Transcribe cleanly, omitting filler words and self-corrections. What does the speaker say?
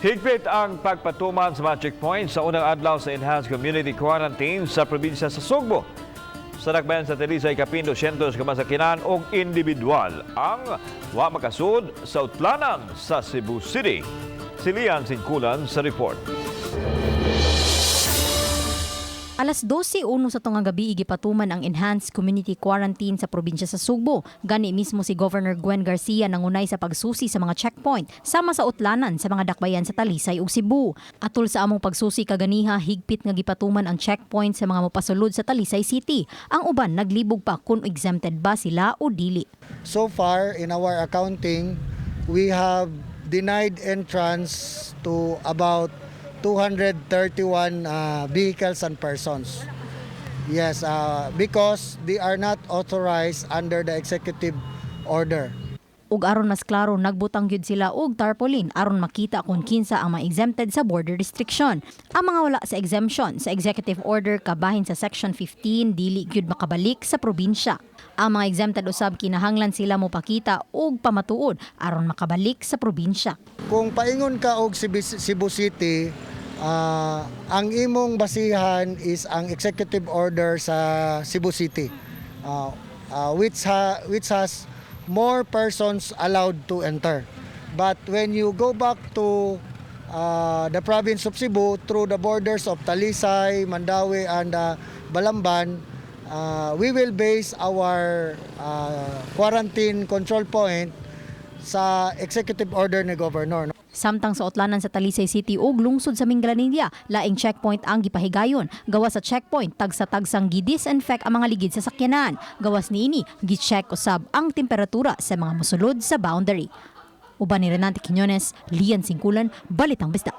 Higpit ang pagpatuman sa mga checkpoint sa unang adlaw sa Enhanced Community Quarantine sa probinsya sa Sugbo. Sa dakbayan sa Talisay, kapin 200 kamasakinan o individual ang wa makasud sa utlanan sa Cebu City. Si Lian Singkulan sa report. Alas 12:01 sa tungang gabi igipatuman ang Enhanced Community Quarantine sa probinsya sa Sugbo. Gani mismo si Governor Gwen Garcia nangunay sa pagsusi sa mga checkpoint sama sa utlanan sa mga dakbayan sa Talisay ug Cebu. Atol sa among pagsusi kaganiha, higpit nga gipatuman ang checkpoint sa mga mopasulod sa Talisay City. Ang uban naglibog pa kung exempted ba sila o dili. So far in our accounting, we have denied entrance to about 231 vehicles and persons. Yes, because they are not authorized under the executive order. Ug aron mas klaro, nagbutang gyud sila og tarpaulin aron makita kung kinsa ang ma-exempted sa border restriction. Ang mga wala sa exemption sa executive order kabahin sa section 15 dili gyud makabalik sa probinsya. Ang mga exempted usab kinahanglan sila mopakita og pamatuod aron makabalik sa probinsya. Kung paingon ka og Cebu City, ang imong basihan is ang executive order sa Cebu City, which has more persons allowed to enter. But when you go back to the province of Cebu through the borders of Talisay, Mandaue, and Balamban, we will base our quarantine control point sa executive order ni Governor. Samtang sa utlanan sa Talisay City ug lungsod sa Minglanilla, laing checkpoint ang gipahigayon. Gawas sa checkpoint, tagsa-tagsang gi-disinfect ang mga ligid sa sakyanan. Gawas niini, gi-check usab ang temperatura sa mga mosulod sa boundary. Uban ni Renante Quiñones, Lian Singkulan, Balitang Bisda.